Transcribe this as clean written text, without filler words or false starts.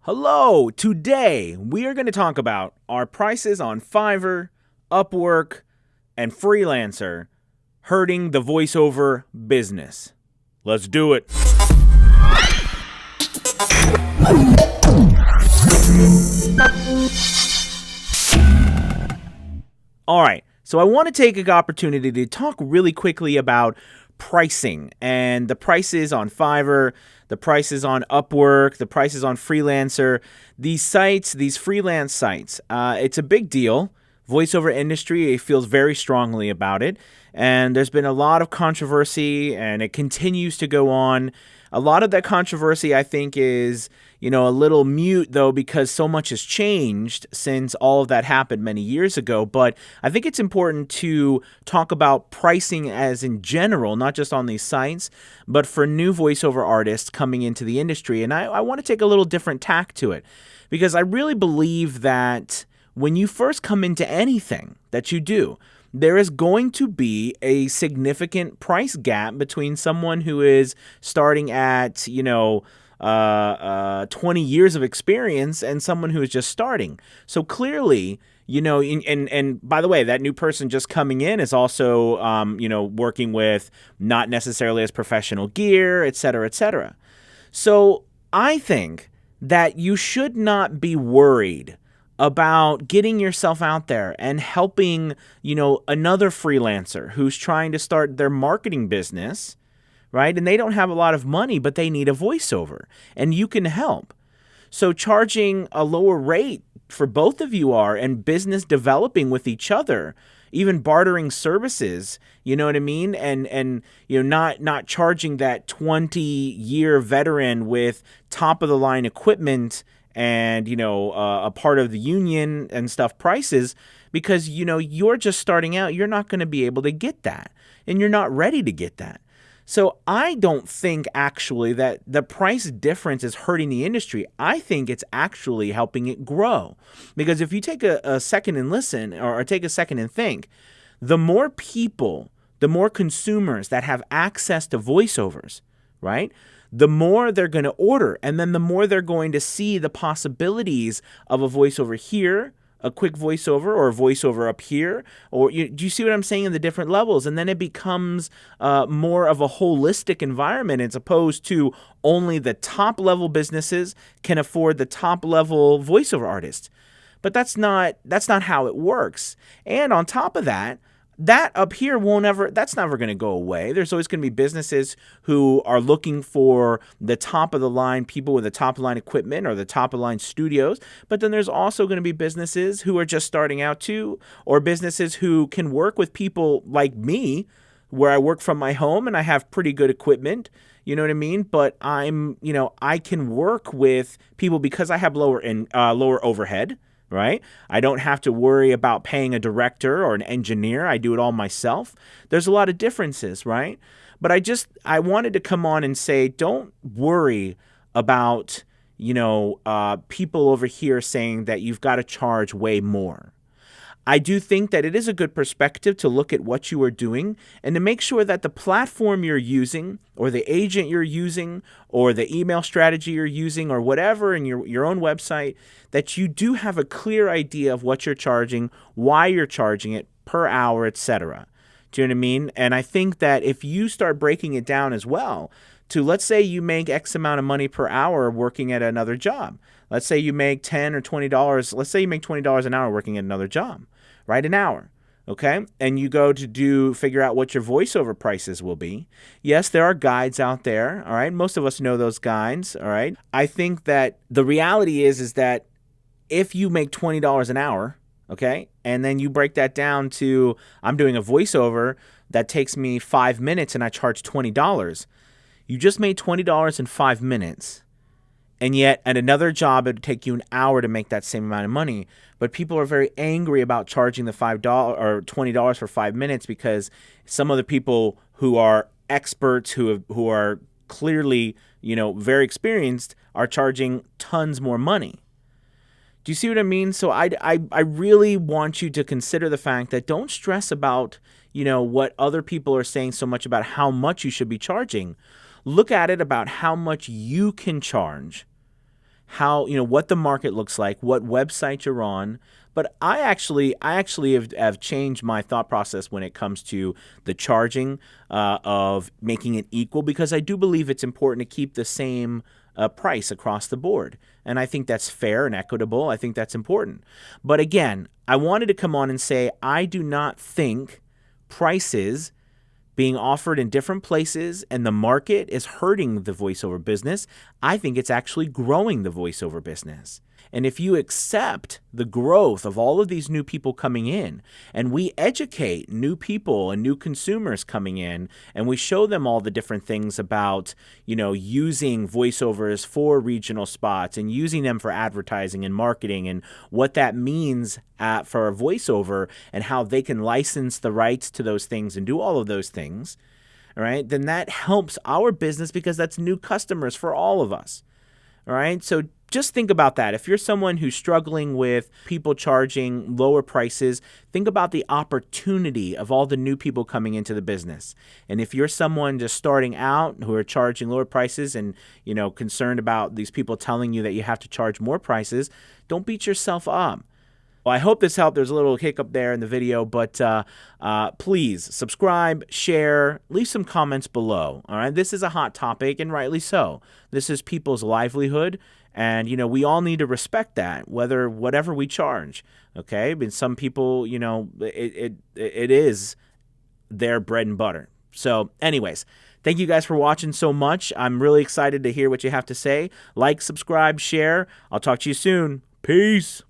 Hello! Today we are going to talk about our prices on Fiverr, Upwork, and Freelancer hurting the voiceover business. Let's do it. All right, so I want to take an opportunity to talk really quickly about pricing and the prices on Fiverr, the prices on Upwork, the prices on Freelancer. These sites, these freelance sites, it's a big deal. Voiceover industry feels very strongly about it, and there's been a lot of controversy, and it continues to go on. A lot of that controversy, I think, is a little mute, though, because so much has changed since all of that happened many years ago. But I think it's important to talk about pricing as in general, not just on these sites, but for new voiceover artists coming into the industry. And I want to take a little different tack to it, because I really believe that when you first come into anything that you do, there is going to be a significant price gap between someone who is starting at, 20 years of experience and someone who is just starting. So clearly, and by the way, that new person just coming in is also, working with not necessarily as professional gear, et cetera, et cetera. So I think that you should not be worried about getting yourself out there and helping, another freelancer who's trying to start their marketing business, right? And they don't have a lot of money, but they need a voiceover, and you can help. So charging a lower rate for both of you and business developing with each other, even bartering services, you know what I mean? And not charging that 20-year veteran with top of the line equipment and, a part of the union and stuff prices, because, you're just starting out. You're not going to be able to get that, and you're not ready to get that. So I don't think actually that the price difference is hurting the industry. I think it's actually helping it grow, because if you take a second and listen, or take a second and think, the more people, the more consumers that have access to voiceovers, right? The more they're going to order, and then the more they're going to see the possibilities of a voiceover here, a quick voiceover, or a voiceover up here, or do you see what I'm saying in the different levels? And then it becomes more of a holistic environment, as opposed to only the top level businesses can afford the top level voiceover artists. But that's not how it works. And on top of that up here that's never going to go away. There's always going to be businesses who are looking for the top of the line people with the top of the line equipment, or the top of the line studios. But then there's also going to be businesses who are just starting out too, or businesses who can work with people like me, where I work from my home and I have pretty good equipment. You know what I mean? But I can work with people because I have lower overhead. Right? I don't have to worry about paying a director or an engineer. I do it all myself. There's a lot of differences, right? But I wanted to come on and say, don't worry about, people over here saying that you've got to charge way more. I do think that it is a good perspective to look at what you are doing, and to make sure that the platform you're using, or the agent you're using, or the email strategy you're using, or whatever in your own website, that you do have a clear idea of what you're charging, why you're charging it per hour, etc. Do you know what I mean? And I think that if you start breaking it down as well to, let's say you make X amount of money per hour working at another job. Let's say you make $10 or $20. Let's say you make $20 an hour working at another job, right? An hour. Okay. And you go to figure out what your voiceover prices will be. Yes, there are guides out there. All right. Most of us know those guides. All right. I think that the reality is that if you make $20 an hour, okay, and then you break that down to, I'm doing a voiceover that takes me 5 minutes and I charge $20. You just made $20 in 5 minutes. And yet at another job, it would take you an hour to make that same amount of money. But people are very angry about charging the $5 or $20 for 5 minutes, because some of the people who are experts, who are clearly, very experienced, are charging tons more money. Do you see what I mean? So I really want you to consider the fact that don't stress about, what other people are saying so much about how much you should be charging. Look at it about how much you can charge. how, what the market looks like, what website you're on. But I actually have changed my thought process when it comes to the charging of making it equal, because I do believe it's important to keep the same price across the board. And I think that's fair and equitable. I think that's important. But again, I wanted to come on and say I do not think prices being offered in different places and the market is hurting the voiceover business. I think it's actually growing the voiceover business. And if you accept the growth of all of these new people coming in, and we educate new people and new consumers coming in, and we show them all the different things about, using voiceovers for regional spots and using them for advertising and marketing, and what that means for a voiceover and how they can license the rights to those things and do all of those things, all right, then that helps our business, because that's new customers for all of us. All right, so just think about that. If you're someone who's struggling with people charging lower prices, think about the opportunity of all the new people coming into the business. And if you're someone just starting out who are charging lower prices and, concerned about these people telling you that you have to charge more prices, don't beat yourself up. Well, I hope this helped. There's a little hiccup there in the video, but please subscribe, share, leave some comments below. All right, this is a hot topic, and rightly so. This is people's livelihood, and we all need to respect that, whatever we charge. Okay, I mean, some people, it is their bread and butter. So, anyways. Thank you guys for watching so much. I'm really excited to hear what you have to say. Like, subscribe, share. I'll talk to you soon. Peace.